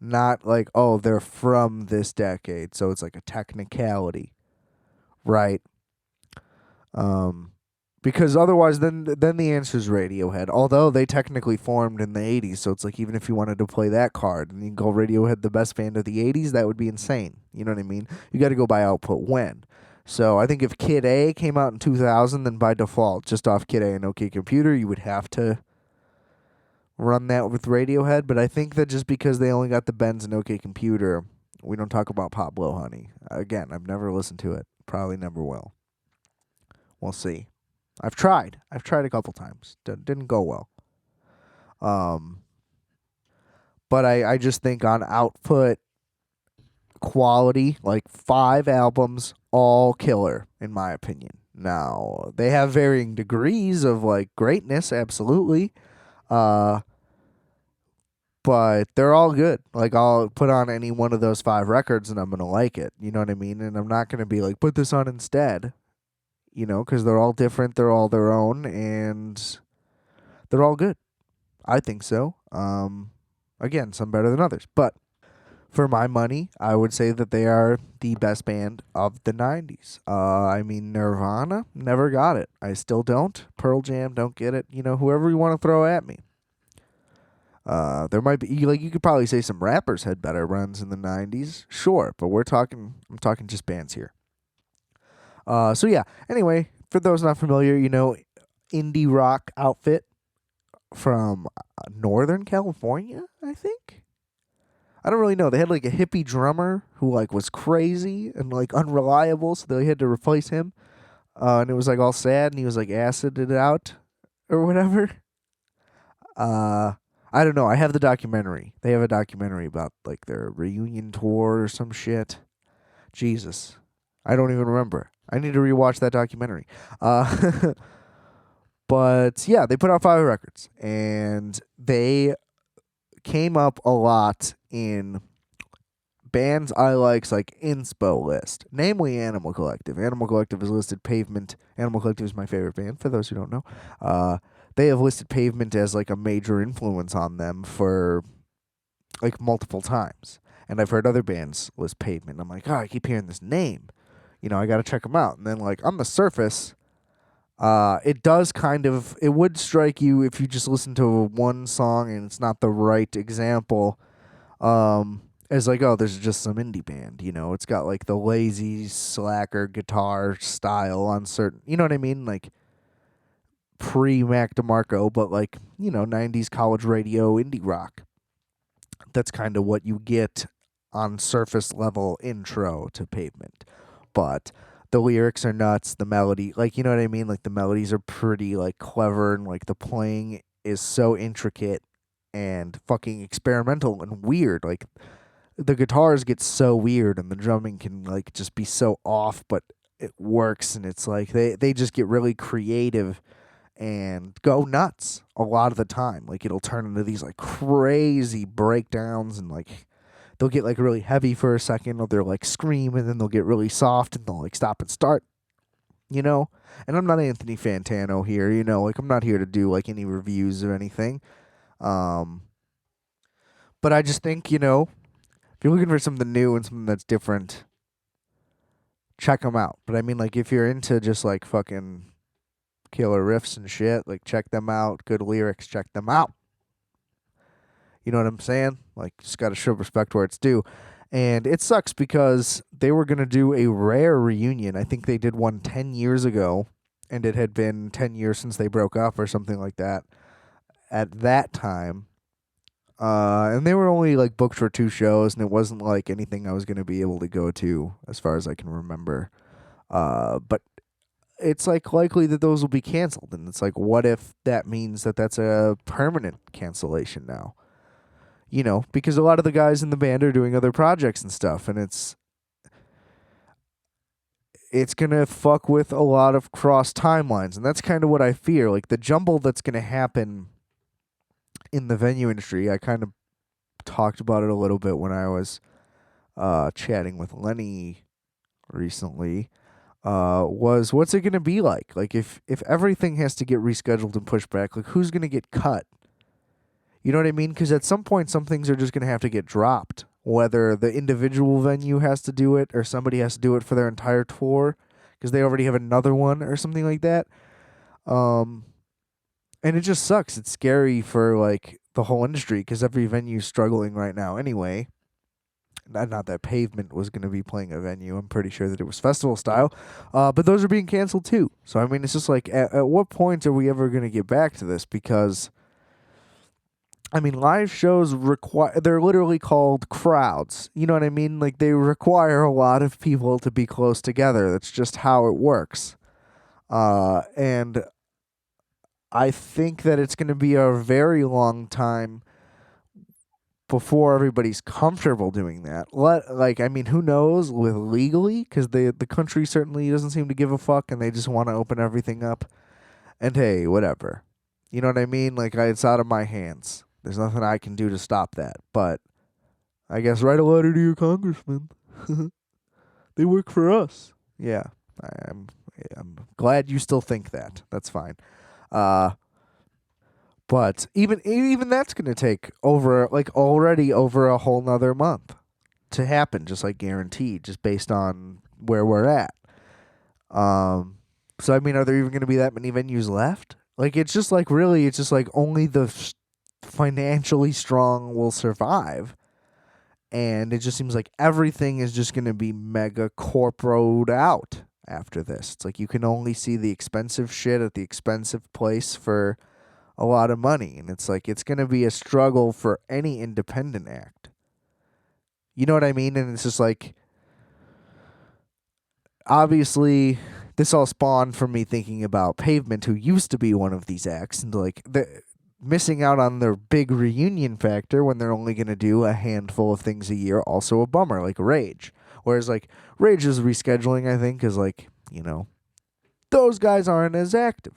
Not like, oh, they're from this decade, so it's like a technicality, right? Because otherwise, then the answer is Radiohead. Although they technically formed in the 80s, so it's like even if you wanted to play that card and you go Radiohead, the best band of the 80s, that would be insane. You know what I mean? You got to go by output when. So I think if Kid A came out in 2000, then by default, just off Kid A and OK Computer, you would have to run that with Radiohead. But I think that just because they only got the Bends and OK Computer, we don't talk about Pablo Honey. Again, I've never listened to it. Probably never will. We'll see. I've tried a couple times. Didn't go well. But I just think on output quality, like 5 albums, all killer, in my opinion. Now, they have varying degrees of like greatness, absolutely. But they're all good. Like, I'll put on any one of those 5 records and I'm going to like it. You know what I mean? And I'm not going to be like, put this on instead. Because they're all different, they're all their own, and they're all good. I think so. Again, some better than others. But for my money, I would say that they are the best band of the 90s. Nirvana, never got it. I still don't. Pearl Jam, don't get it. Whoever you want to throw at me. There might be, you could probably say some rappers had better runs in the 90s. Sure, but I'm talking just bands here. So yeah. Anyway, for those not familiar, indie rock outfit from Northern California, I think. I don't really know. They had like a hippie drummer who like was crazy and like unreliable, so they had to replace him. And it was like all sad, and he was like acided out or whatever. Uh, I don't know. I have the documentary. They have a documentary about like their reunion tour or some shit. Jesus, I don't even remember. I need to rewatch that documentary. But yeah, they put out 5 records, and they came up a lot in bands I like's like inspo list, namely Animal Collective. Animal Collective has listed Pavement. Animal Collective is my favorite band, for those who don't know. They have listed Pavement as like a major influence on them for like multiple times. And I've heard other bands list Pavement. I'm like, I keep hearing this name. I got to check them out. And then like on the surface, it does it would strike you if you just listen to one song and it's not the right example. As like, oh, there's just some indie band, it's got like the lazy slacker guitar style on certain, you know what I mean? Like pre Mac DeMarco, but like, 90s college radio indie rock. That's kind of what you get on surface level intro to Pavement. But the lyrics are nuts, the melody, like, you know what I mean? Like the melodies are pretty like clever, and like the playing is so intricate and fucking experimental and weird. Like the guitars get so weird, and the drumming can like just be so off, but it works, and it's like they just get really creative and go nuts a lot of the time. Like it'll turn into these like crazy breakdowns, and like they'll get like really heavy for a second, or they'll like scream, and then they'll get really soft, and they'll like stop and start, And I'm not Anthony Fantano here, like I'm not here to do like any reviews or anything. But I just think, if you're looking for something new and something that's different, check them out. But I mean, like, if you're into just like fucking killer riffs and shit, like, check them out. Good lyrics, check them out. You know what I'm saying? Like, just gotta show respect where it's due. And it sucks because they were gonna do a rare reunion. I think they did one 10 years ago, and it had been 10 years since they broke up or something like that at that time. And they were only like booked for 2 shows, and it wasn't like anything I was going to be able to go to as far as I can remember. But it's like likely that those will be canceled, and it's like, what if that means that that's a permanent cancellation now? Because a lot of the guys in the band are doing other projects and stuff, and it's gonna fuck with a lot of cross timelines, and that's kind of what I fear. Like the jumble that's gonna happen in the venue industry. I kind of talked about it a little bit when I was chatting with Lenny recently. Was what's it gonna be like? Like if everything has to get rescheduled and pushed back, like who's gonna get cut? You know what I mean? Because at some point, some things are just gonna have to get dropped. Whether the individual venue has to do it, or somebody has to do it for their entire tour, because they already have another one or something like that. And it just sucks. It's scary for like the whole industry, because every venue's struggling right now anyway. Not that Pavement was going to be playing a venue. I'm pretty sure that it was festival style. But those are being canceled too. So, I mean, it's just like, at what point are we ever going to get back to this? Because, I mean, live shows they're literally called crowds. You know what I mean? Like, they require a lot of people to be close together. That's just how it works. And I think that it's going to be a very long time before everybody's comfortable doing that. I mean, who knows with legally? Because the country certainly doesn't seem to give a fuck, and they just want to open everything up. And hey, whatever. You know what I mean? Like, it's out of my hands. There's nothing I can do to stop that. But I guess write a letter to your congressman. They work for us. Yeah, I'm glad you still think that. That's fine. But even that's going to take already over a whole nother month to happen, just like guaranteed, just based on where we're at. So I mean, are there even going to be that many venues left? Like, it's just like only the financially strong will survive, and it just seems like everything is just going to be mega corporated out after this. It's like you can only see the expensive shit at the expensive place for a lot of money. And it's like it's going to be a struggle for any independent act. You know what I mean? And it's just like, obviously, this all spawned from me thinking about Pavement, who used to be one of these acts, and like missing out on their big reunion factor when they're only going to do a handful of things a year. Also a bummer, like Rage. Whereas like Rage is rescheduling, I think, because like, those guys aren't as active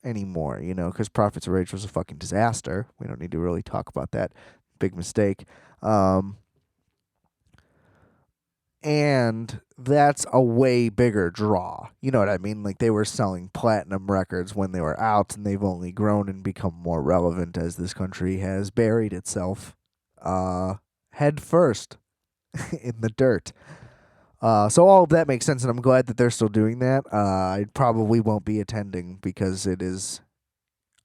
anymore, because Prophets of Rage was a fucking disaster. We don't need to really talk about that. Big mistake. And that's a way bigger draw. You know what I mean? Like, they were selling platinum records when they were out, and they've only grown and become more relevant as this country has buried itself head first in the dirt. So all of that makes sense, and I'm glad that they're still doing that. I probably won't be attending because it is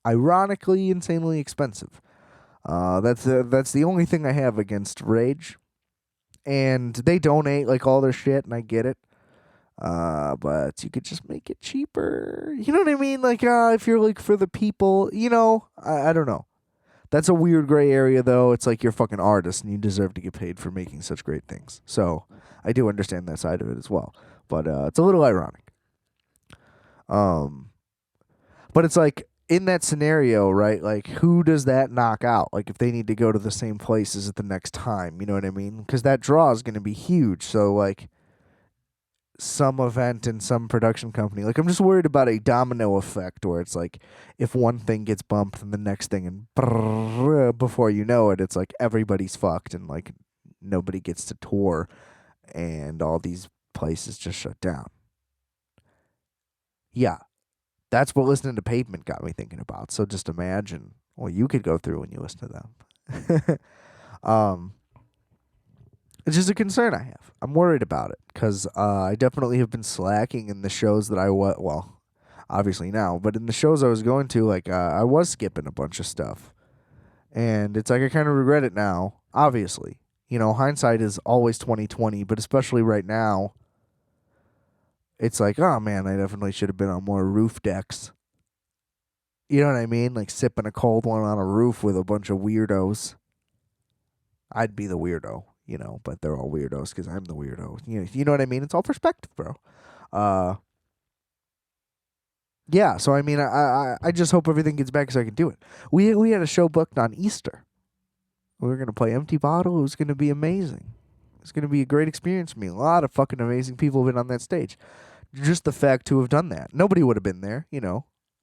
ironically insanely expensive. That's the only thing I have against Rage. And they donate like all their shit, and I get it. But you could just make it cheaper. You know what I mean? Like, if you're like for the people, I don't know. That's a weird gray area, though. It's like you're a fucking artist, and you deserve to get paid for making such great things. So I do understand that side of it as well. But it's a little ironic. But it's like, in that scenario, right, like, who does that knock out? Like, if they need to go to the same places at the next time, you know what I mean? Because that draw is going to be huge. So, like, some event in some production company, like, I'm just worried about a domino effect where it's like, if one thing gets bumped, then the next thing, and before you know it, it's like everybody's fucked, and, like, nobody gets to tour, and all these places just shut down. Yeah. That's what listening to Pavement got me thinking about. So just imagine what you could go through when you listen to them. It's just a concern I have. I'm worried about it because I definitely have been slacking in the shows that well, obviously now, but in the shows I was going to, like, I was skipping a bunch of stuff. And it's like I kind of regret it now, obviously. Hindsight is always 20/20, but especially right now, it's like, oh man, I definitely should have been on more roof decks. You know what I mean? Like sipping a cold one on a roof with a bunch of weirdos. I'd be the weirdo, but they're all weirdos because I'm the weirdo. You know what I mean? It's all perspective, bro. Yeah, so I mean, I just hope everything gets back so I can do it. We had a show booked on Easter. We were going to play Empty Bottle. It was going to be amazing. It's going to be a great experience for me. A lot of fucking amazing people have been on that stage. Just the fact to have done that. Nobody would have been there,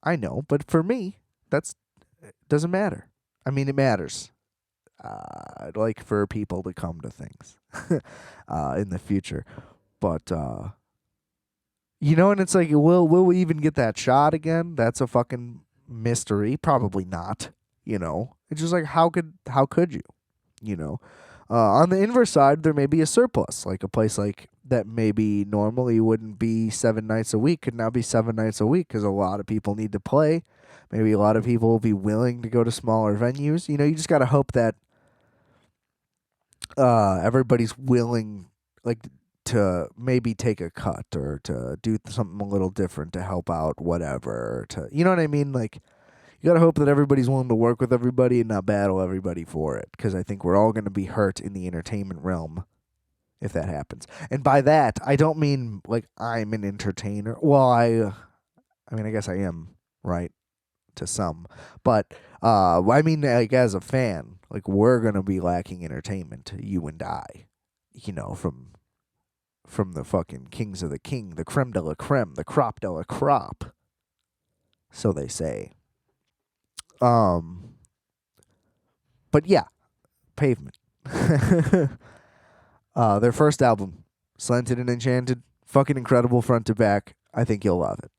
I know, but for me, it doesn't matter. I mean, it matters. I'd like for people to come to things in the future, but and it's like, will we even get that shot again? That's a fucking mystery. Probably not. It's just like, how could you? On the inverse side, there may be a surplus, like a place like that maybe normally wouldn't be 7 nights a week could now be 7 nights a week because a lot of people need to play. Maybe a lot of people will be willing to go to smaller venues. You just got to hope that everybody's willing, like, to maybe take a cut or to do something a little different to help out whatever. You know what I mean? Like, you gotta hope that everybody's willing to work with everybody and not battle everybody for it, because I think we're all gonna be hurt in the entertainment realm if that happens. And by that, I don't mean like I'm an entertainer. Well, I mean, I guess I am, right, to some, but I mean, like, as a fan, like, we're gonna be lacking entertainment, you and I, from the fucking kings of the king, the creme de la creme, the crop de la crop, so they say. But yeah, Pavement. Their first album, Slanted and Enchanted, fucking incredible front to back. I think you'll love it.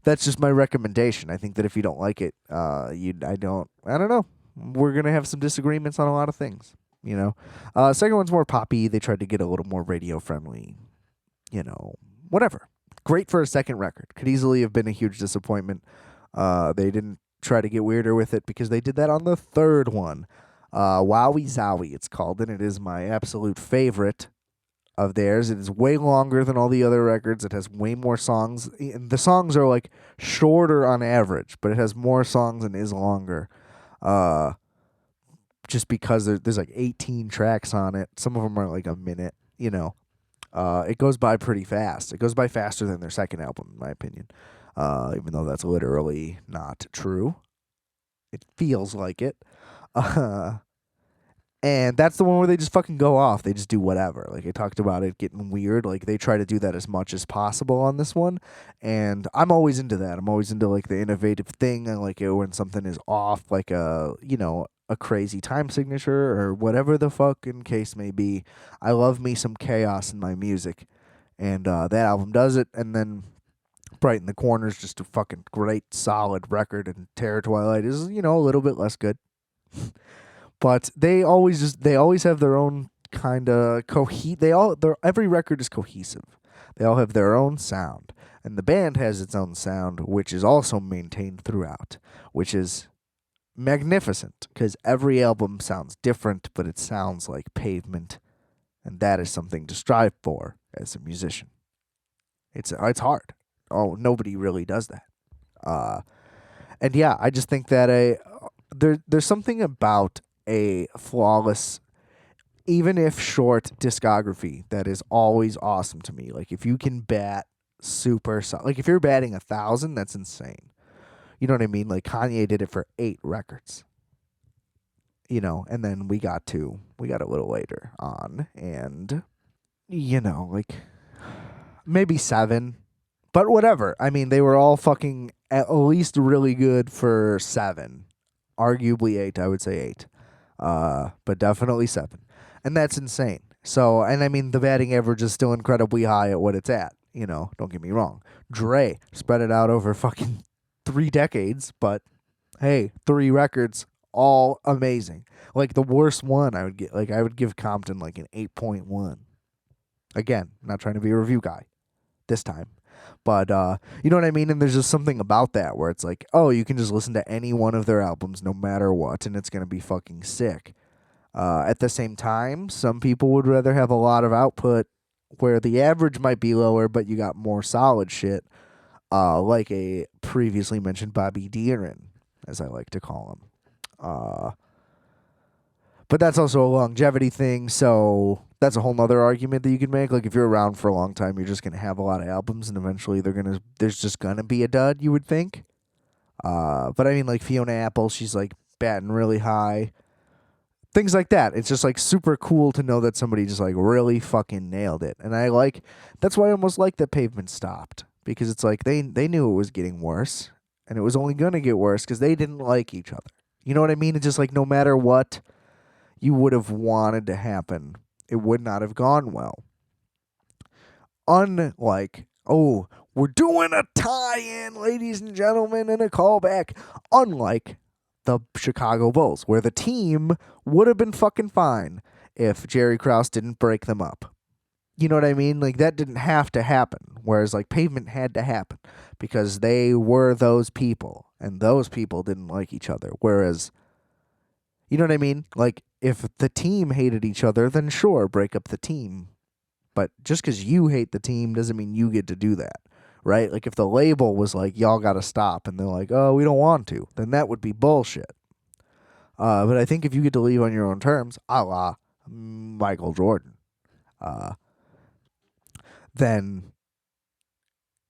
That's just my recommendation. I think that if you don't like it, I don't know. We're gonna have some disagreements on a lot of things. Second one's more poppy. They tried to get a little more radio friendly. Whatever. Great for a second record. Could easily have been a huge disappointment. They didn't try to get weirder with it because they did that on the third one. Wowie Zowie, it's called, and it is my absolute favorite of theirs. It is way longer than all the other records. It has way more songs. The songs are like shorter on average, but it has more songs and is longer. Just because there's like 18 tracks on it. Some of them are like a minute, It goes by pretty fast. It goes by faster than their second album, in my opinion. Even though that's literally not true. It feels like it. And that's the one where they just fucking go off. They just do whatever. Like, I talked about it getting weird. Like, they try to do that as much as possible on this one. And I'm always into that. I'm always into, like, the innovative thing. I like it when something is off, like a crazy time signature or whatever the fucking case may be. I love me some chaos in my music. And that album does it. And then Bright in the Corner is just a fucking great, solid record. And Terror Twilight is, a little bit less good. But they always have their own kind of every record is cohesive. They all have their own sound, and the band has its own sound, which is also maintained throughout, which is magnificent because every album sounds different, but it sounds like Pavement, and that is something to strive for as a musician. It's hard. Oh, nobody really does that. And yeah, I just think that there's something about a flawless, even if short, discography that is always awesome to me. Like, if you can bat like if you're batting 1,000, that's insane. You know what I mean? Like, Kanye did it for 8 records. And then we got a little later on, and like maybe 7, but whatever. I mean, they were all fucking at least really good for 7, arguably 8. I would say 8. But definitely 7. And that's insane. So, and I mean, the batting average is still incredibly high at what it's at. Don't get me wrong. Dre spread it out over fucking 3 decades, but hey, 3 records, all amazing. Like, the worst one I would give Compton like an 8.1. Again, not trying to be a review guy this time. But, you know what I mean? And there's just something about that where it's like, oh, you can just listen to any one of their albums no matter what, and it's going to be fucking sick. At the same time, some people would rather have a lot of output where the average might be lower, but you got more solid shit, like a previously mentioned Bobby Deeren, as I like to call him. But that's also a longevity thing, so that's a whole nother argument that you can make. Like, if you're around for a long time, you're just going to have a lot of albums, and eventually there's just going to be a dud, you would think. But I mean, like, Fiona Apple, she's, like, batting really high. Things like that. It's just, like, super cool to know that somebody just, like, really fucking nailed it. And that's why I almost like that Pavement stopped. Because it's like, they knew it was getting worse, and it was only going to get worse because they didn't like each other. You know what I mean? It's just, like, no matter what you would have wanted to happen, it would not have gone well. Unlike, oh, we're doing a tie-in, ladies and gentlemen, and a callback. Unlike the Chicago Bulls, where the team would have been fucking fine if Jerry Krause didn't break them up. You know what I mean? Like, that didn't have to happen. Whereas, like, Pavement had to happen because they were those people, and those people didn't like each other. Whereas, you know what I mean? Like, if the team hated each other, then sure, break up the team. But just because you hate the team doesn't mean you get to do that, right? Like, if the label was like, y'all got to stop, and they're like, oh, we don't want to, then that would be bullshit. But I think if you get to leave on your own terms, a la Michael Jordan, then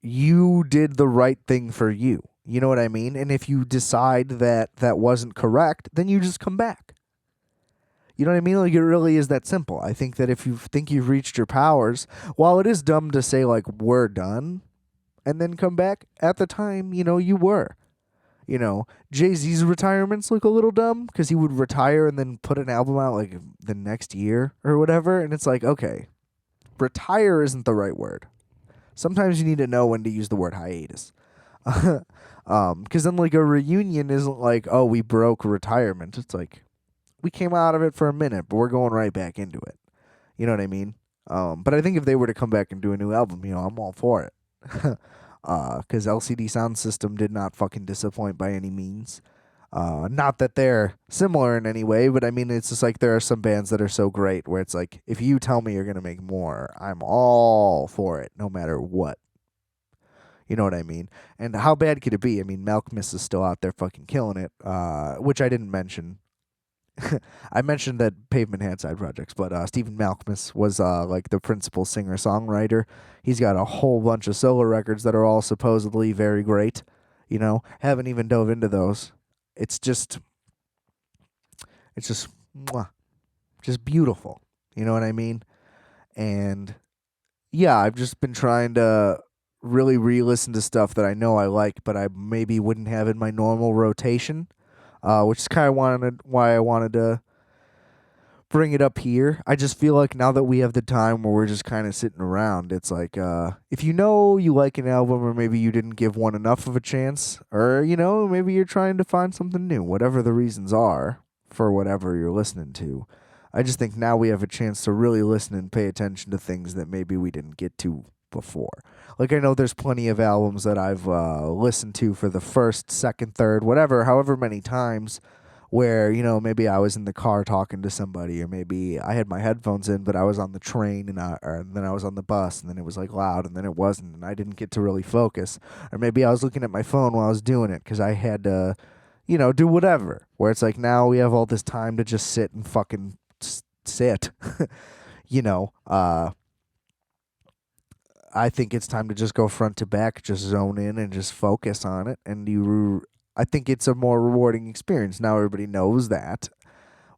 you did the right thing for you. You know what I mean? And if you decide that that wasn't correct, then you just come back. You know what I mean? Like, it really is that simple. I think that if you think you've reached your powers, while it is dumb to say, like, we're done, and then come back, at the time, you were. Jay-Z's retirements look a little dumb, because he would retire and then put an album out, like, the next year, or whatever, and it's like, okay, retire isn't the right word. Sometimes you need to know when to use the word hiatus. Because then, like, a reunion isn't like, oh, we broke retirement. It's like, we came out of it for a minute, but we're going right back into it. You know what I mean? But I think if they were to come back and do a new album, I'm all for it. Because LCD Sound System did not fucking disappoint by any means. Not that they're similar in any way, but I mean, it's just like there are some bands that are so great where it's like, if you tell me you're going to make more, I'm all for it, no matter what. You know what I mean? And how bad could it be? I mean, Malcolmus is still out there fucking killing it, which I didn't mention. I mentioned that Pavement had side projects, but Stephen Malcolmus was like the principal singer songwriter. He's got a whole bunch of solo records that are all supposedly very great. You know, haven't even dove into those. It's just, it's just, mwah, just beautiful. You know what I mean? And yeah, I've just been trying to really re-listen to stuff that I know I like, but I maybe wouldn't have in my normal rotation. Which is kind of why I wanted to bring it up here. I just feel like now that we have the time where we're just kind of sitting around, it's like if you know you like an album, or maybe you didn't give one enough of a chance, or maybe you're trying to find something new, whatever the reasons are for whatever you're listening to. I just think now we have a chance to really listen and pay attention to things that maybe we didn't get to before. Like, I know there's plenty of albums that I've listened to for the first, second, third, whatever, however many times, where, maybe I was in the car talking to somebody, or maybe I had my headphones in, but I was on the train, and then I was on the bus, and then it was like loud, and then it wasn't, and I didn't get to really focus. Or maybe I was looking at my phone while I was doing it because I had to, do whatever. Where it's like now we have all this time to just sit and fucking sit. you know, uh, I think it's time to just go front to back, just zone in and just focus on it. And I think it's a more rewarding experience. Now everybody knows that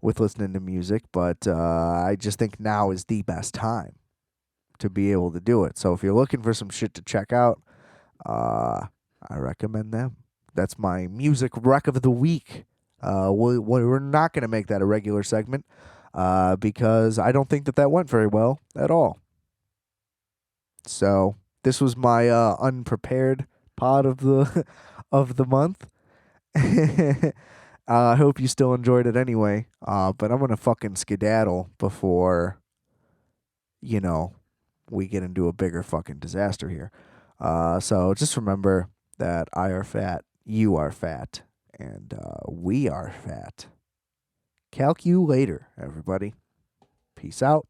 with listening to music, but I just think now is the best time to be able to do it. So if you're looking for some shit to check out, I recommend them. That's my music rec of the week. We're not going to make that a regular segment because I don't think that went very well at all. So this was my unprepared pod of the of the month. I hope you still enjoyed it anyway. But I'm gonna fucking skedaddle before we get into a bigger fucking disaster here. So just remember that I are fat, you are fat, and we are fat. Calc you later, everybody. Peace out.